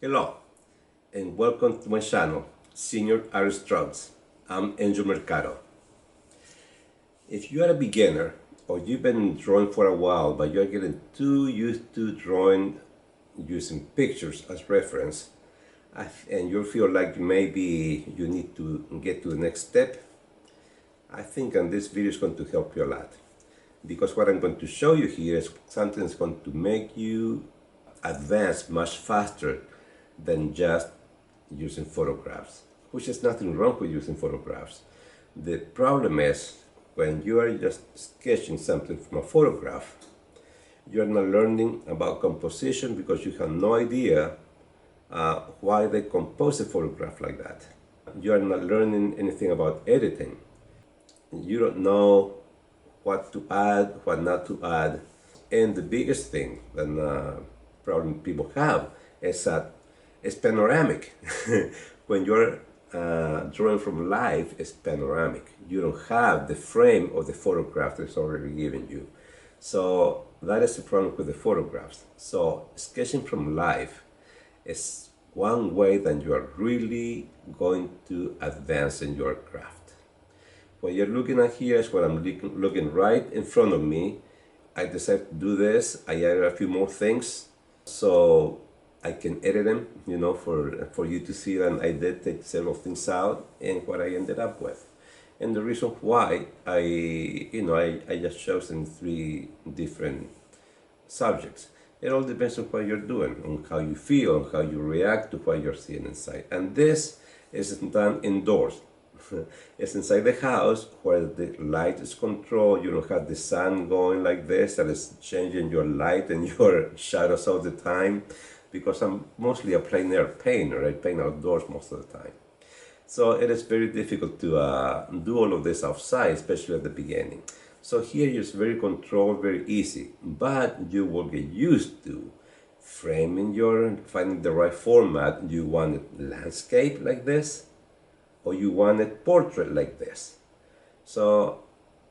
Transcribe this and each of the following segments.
Hello and welcome to my channel, Senior Artist Drugs. I'm Angel Mercado. If you are a beginner or you've been drawing for a while but you're getting too used to drawing using pictures as reference and you feel like maybe you need to get to the next step, I think this video is going to help you a lot. Because what I'm going to show you here is something that's going to make you advance much faster than just using photographs, which is nothing wrong with using photographs. The problem is when you are just sketching something from a photograph, you're not learning about composition because you have no idea why they compose a photograph like that. You are not learning anything about editing. You don't know what to add, what not to add. And the biggest thing that problem people have is that it's panoramic. When you're drawing from life, it's panoramic. You don't have the frame of the photograph that's already given you. So that is the problem with the photographs. So sketching from life is one way that you are really going to advance in your craft. What you're looking at here is what I'm looking right in front of me. I decided to do this. I added a few more things so I can edit them, for you to see that I did take several things out and what I ended up with. And the reason why I just chosen 3 different subjects. It all depends on what you're doing, on how you feel, on how you react to what you're seeing inside. And this isn't done indoors. It's inside the house where the light is controlled. You don't have the sun going like this that is changing your light and your shadows all the time, because I'm mostly a plein air painter. I paint outdoors most of the time. So it is very difficult to do all of this outside, especially at the beginning. So here it's very controlled, very easy, but you will get used to finding the right format. You want it landscape like this, or you want it portrait like this. So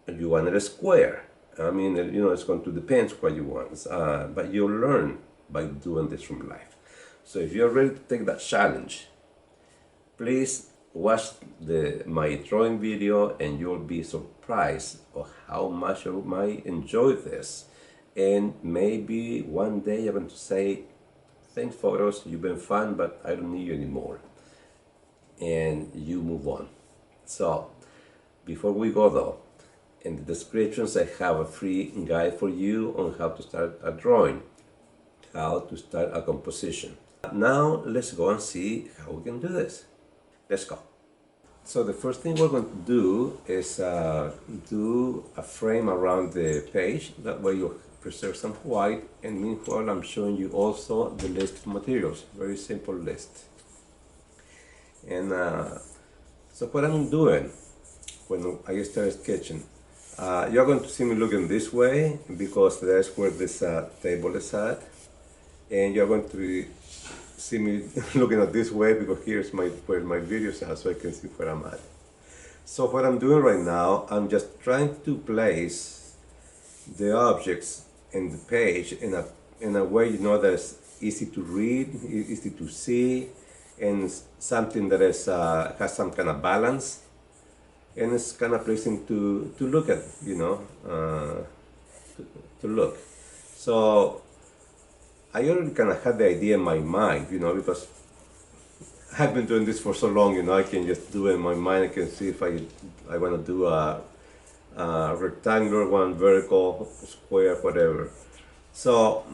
you want it a square. I mean, it's going to depend what you want, but you'll learn by doing this from life. So if you're ready to take that challenge, please watch my drawing video and you'll be surprised of how much you might enjoy this. And maybe one day you're going to say, thanks photos, you've been fun, but I don't need you anymore. And you move on. So before we go though, in the descriptions I have a free guide for you on how to start a drawing, how to start a composition. Now let's go and see how we can do this. Let's go. So the first thing we're going to do is do a frame around the page. That way you preserve some white, and meanwhile I'm showing you also the list of materials. Very simple list. And so what I'm doing when I start sketching, you're going to see me looking this way because that's where this table is at, and you're going to see me looking at this way because here's where my videos are, so I can see where I'm at. So what I'm doing right now, I'm just trying to place the objects in the page in a way that's easy to read, easy to see, and something that is has some kind of balance, and it's kind of pleasing to look at, to look. So I already kind of had the idea in my mind, because I've been doing this for so long, I can just do it in my mind. I can see if I want to do a rectangular one, vertical, square, whatever. So,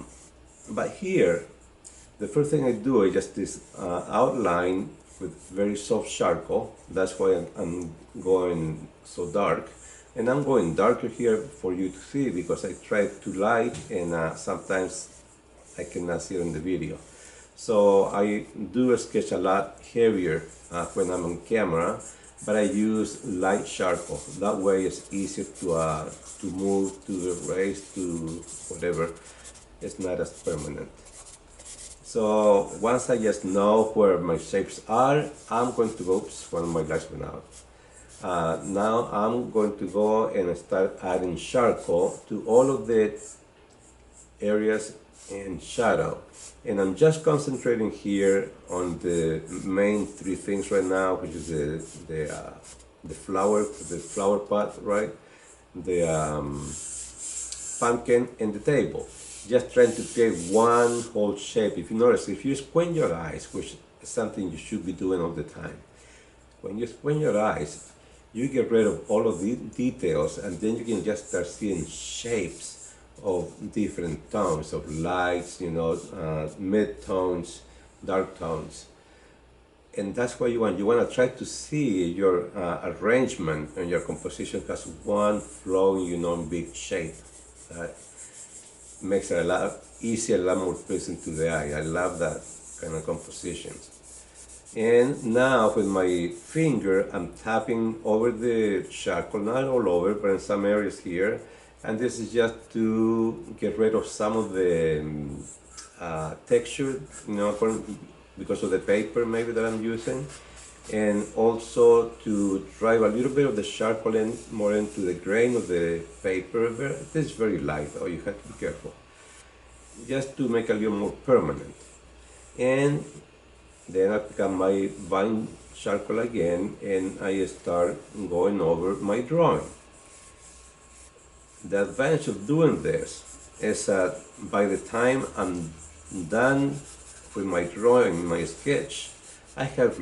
but here, the first thing I do is just this outline with very soft charcoal. That's why I'm going so dark. And I'm going darker here for you to see because I try to light and sometimes I cannot see it in the video. So I do sketch a lot heavier when I'm on camera, but I use light charcoal. That way it's easier to move, to erase, to whatever. It's not as permanent. So once I just know where my shapes are, I'm going to go, oops, one of my lights went out. Now I'm going to go and start adding charcoal to all of the areas and shadow. And I'm just concentrating here on the main three things right now, which is the flower pot, right? The pumpkin and the table. Just trying to create one whole shape. If you notice, if you squint your eyes, which is something you should be doing all the time, when you squint your eyes, you get rid of all of the details, and then you can just start seeing shapes of different tones, of lights, mid-tones, dark tones. And that's what you want. You want to try to see your arrangement and your composition as one flowing, big shape. Makes it a lot easier, a lot more pleasing to the eye. I love that kind of compositions. And now with my finger, I'm tapping over the charcoal, not all over, but in some areas here. And this is just to get rid of some of the texture, because of the paper maybe that I'm using. And also to drive a little bit of the charcoal in more into the grain of the paper. It is very light, though, you have to be careful. Just to make it a little more permanent. And then I pick up my vine charcoal again and I start going over my drawing. The advantage of doing this is that by the time I'm done with my drawing, my sketch, I have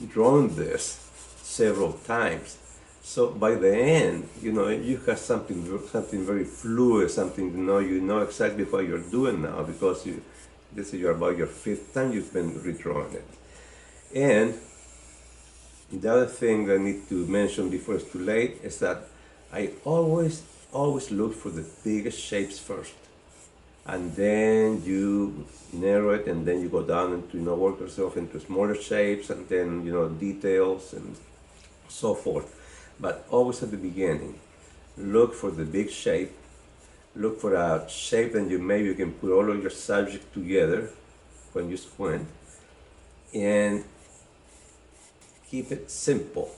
drawn this several times. So by the end, you have something very fluid, something you know exactly what you're doing now, because this is about your fifth time you've been redrawing it. And the other thing that I need to mention before it's too late is that I always look for the biggest shapes first, and then you narrow it, and then you go down into work yourself into smaller shapes, and then details and so forth. But always at the beginning, look for the big shape. Look for a shape that you can put all of your subject together when you squint, and keep it simple.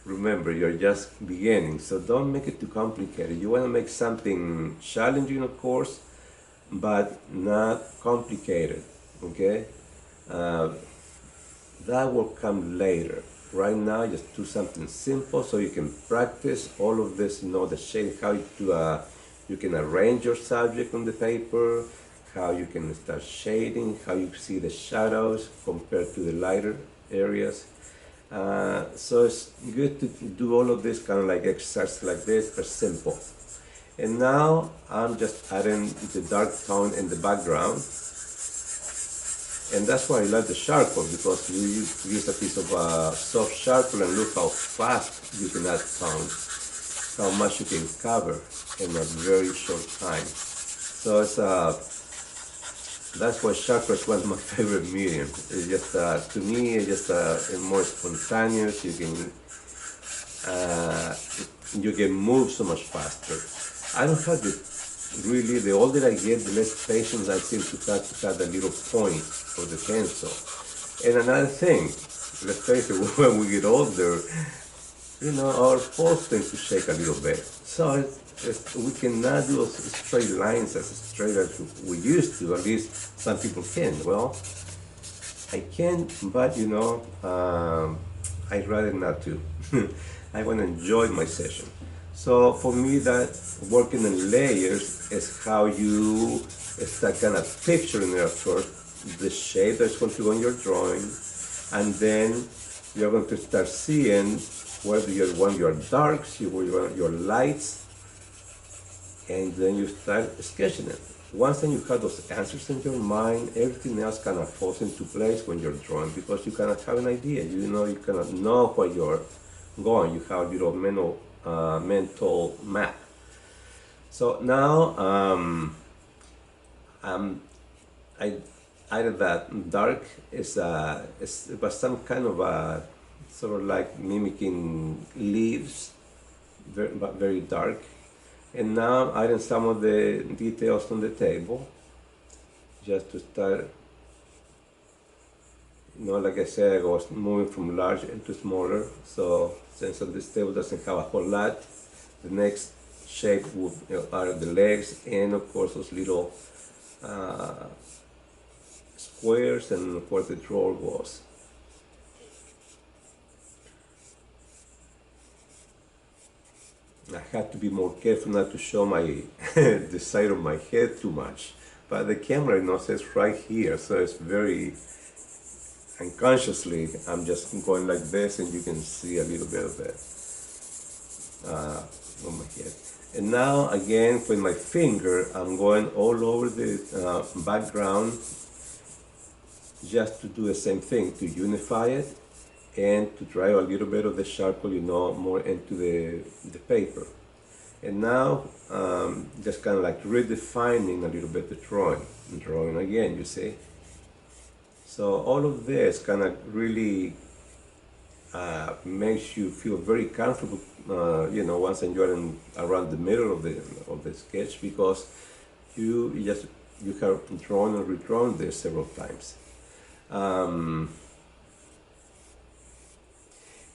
Remember, you're just beginning, so don't make it too complicated. You want to make something challenging, of course, but not complicated, okay? That will come later. Right now, just do something simple so you can practice all of this, the shape, how you can arrange your subject on the paper, how you can start shading, how you see the shadows compared to the lighter areas. So it's good to do all of this kind of like exercise like this, but simple. And now I'm just adding the dark tone in the background. And that's why I love the charcoal, because you use a piece of soft charcoal and look how fast you can add tone, how much you can cover in a very short time. So it's that's why charcoal is one of my favorite mediums. It's just to me, it's just more spontaneous. You can move so much faster. I don't have the older I get, the less patience I seem to have the little point of the pencil. And another thing, let's face it, when we get older, our pulse tends to shake a little bit. So we cannot do straight lines as straight as we used to. At least some people can. Well, I can, but I'd rather not to. I want to enjoy my session. So for me, that working in layers is how you start kind of picturing there first the shape that's going to go in your drawing, and then you're going to start seeing whether you want your darks, you want your lights, and then you start sketching it. Once then you have those answers in your mind, everything else kind of falls into place when you're drawing, because you kind of have an idea. You kind of know where you're going. You have a little mental map. So now I added that dark it was some kind of sort of like mimicking leaves, but very dark. And now I'm adding some of the details on the table, just to start, like I said, I was moving from large into smaller. So since this table doesn't have a whole lot, the next shape are the legs, and of course those little uh, squares and where the drawer was. I have to be more careful not to show my the side of my head too much, but the camera knows it's right here, so it's very unconsciously. I'm just going like this, and you can see a little bit of it on my head. And now again with my finger, I'm going all over the background just to do the same thing, to unify it and to drive a little bit of the charcoal, more into the paper. And now just kind of like redefining a little bit the drawing again, you see. So all of this kind of really makes you feel very comfortable, once you're around the middle of the sketch, because you have drawn and redrawn this several times.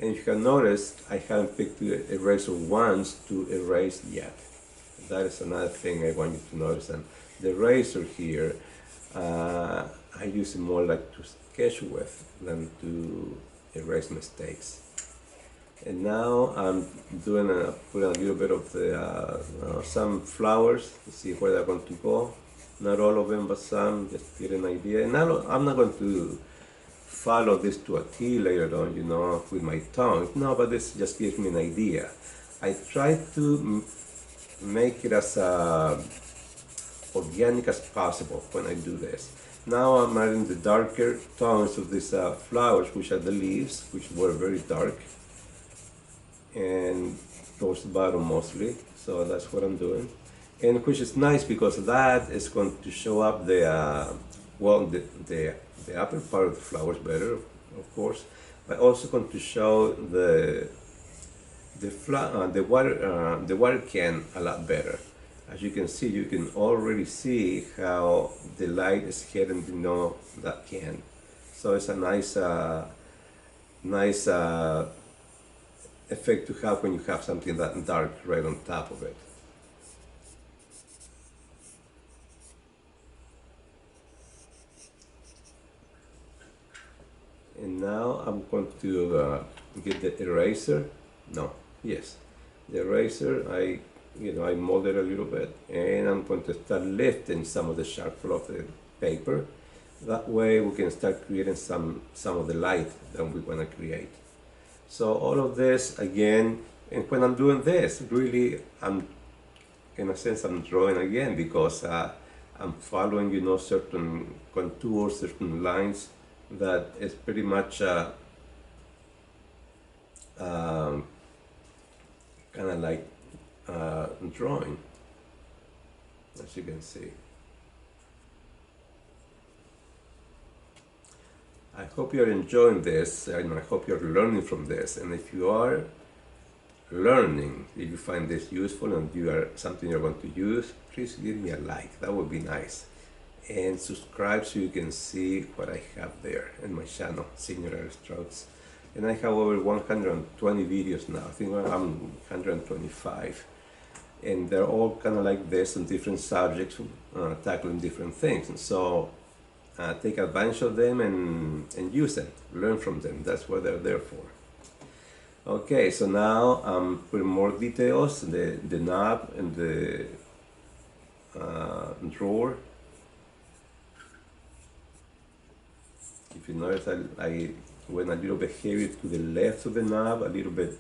And you can notice I haven't picked the eraser once to erase yet. That is another thing I want you to notice. And the eraser here, I use it more like to sketch with than to erase mistakes. And now I'm putting a little bit of the some flowers to see where they're going to go. Not all of them, but some, just to get an idea. And I'm not going to follow this to a T later on, with my tongue. No, but this just gives me an idea. I try to make it as organic as possible when I do this. Now I'm adding the darker tones of these flowers, which are the leaves, which were very dark, and towards the bottom mostly. So that's what I'm doing, and which is nice because that is going to show up the upper part of the flowers better, of course, but also going to show the water can a lot better. As you can see, you can already see how the light is hitting that can. So it's a nice effect to have when you have something that dark right on top of it. And now I'm going to get the eraser. No, yes, the eraser. I mold it a little bit, and I'm going to start lifting some of the charcoal off the paper. That way we can start creating some of the light that we want to create. So all of this again, and when I'm doing this, really, in a sense, I'm drawing again because I'm following, certain contours, certain lines that is pretty much kind of like drawing, as you can see. I hope you're enjoying this, and I hope you're learning from this. And if you are learning, if you find this useful and you are something you're going to use, please give me a like. That would be nice. And subscribe so you can see what I have there in my channel, Senior Aristrouts. And I have over 120 videos now. I think I'm 125. And they're all kind of like this on different subjects, tackling different things. And so take advantage of them and use them, learn from them. That's what they're there for. Okay, so now I'm putting more details, the knob and the drawer. If you notice, I went a little bit heavy to the left of the knob, a little bit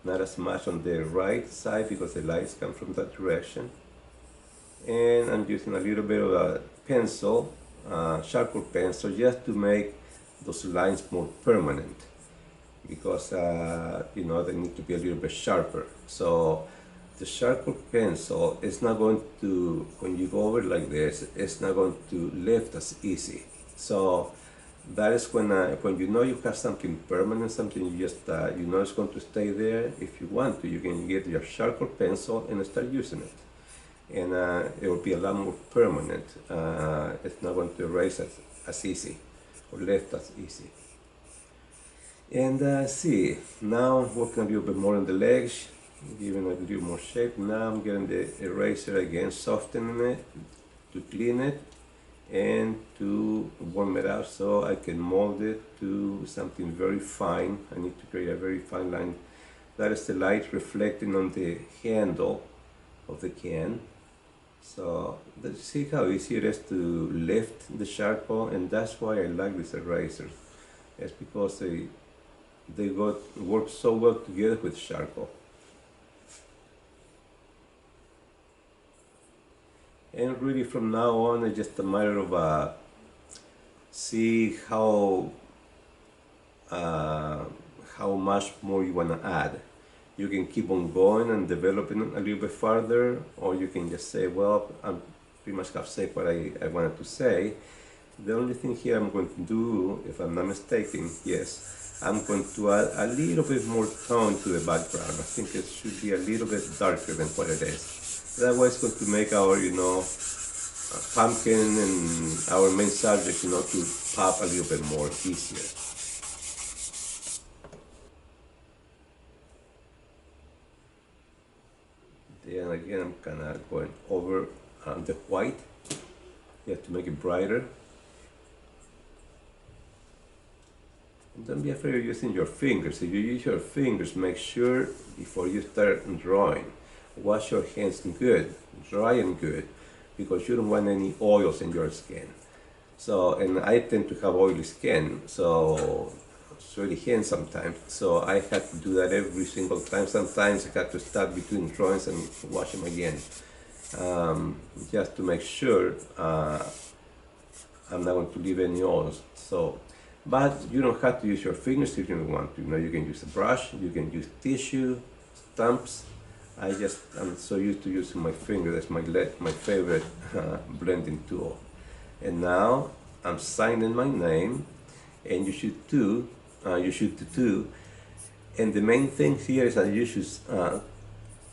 not as much on the right side because the lights come from that direction. And I'm using a little bit of a pencil, charcoal pencil, just to make those lines more permanent, because they need to be a little bit sharper. So the charcoal pencil is not going to, when you go over like this, it's not going to lift as easy. So that is when you have something permanent, something you just it's going to stay there. If you want to, you can get your charcoal pencil and start using it, and it will be a lot more permanent. It's not going to erase as easy or lift as easy. And see, now I'm working a little bit more on the legs, giving it a little more shape. Now I'm getting the eraser again, softening it to clean it and to warm it up so I can mold it to something very fine. I need to create a very fine line. That is the light reflecting on the handle of the can. So let's see how easy it is to lift the charcoal, and that's why I like these erasers. It's because they work so well together with charcoal. And really from now on it's just a matter of see how much more you want to add. You can keep on going and developing it a little bit further, or you can just say, well, I pretty much have said what I wanted to say. The only thing here I'm going to do, if I'm not mistaken, yes, I'm going to add a little bit more tone to the background. I think it should be a little bit darker than what it is. That way it's going to make our, pumpkin and our main subject, to pop a little bit more easier. Then again, I'm kind of going over the white, to make it brighter. And don't be afraid of using your fingers. If you use your fingers, make sure before you start drawing, wash your hands good, dry them good, because you don't want any oils in your skin. So, and I tend to have oily skin, so it's really hands sometimes. So I have to do that every single time. Sometimes I have to stop between drawings and wash them again, just to make sure I'm not going to leave any oils. So, but you don't have to use your fingers if you don't want to. You can use a brush, you can use tissue, stamps. I'm so used to using my finger. That's my favorite blending tool. And now I'm signing my name, and you should too. And the main thing here is that you should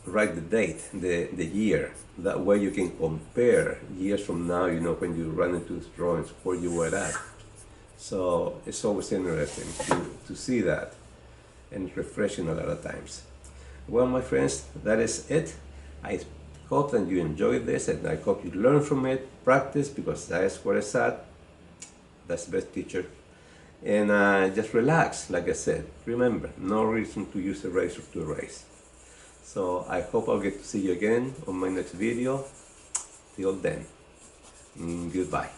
write the date, the year. That way you can compare years from now. When you run into these drawings, where you were at. So it's always interesting to see that, and it's refreshing a lot of times. Well, my friends, that is it. I hope that you enjoyed this, and I hope you learn from it, practice, because that is where it's at. That's the best teacher. And just relax, like I said. Remember, no reason to use a eraser to erase. So I hope I'll get to see you again on my next video. Till then, goodbye.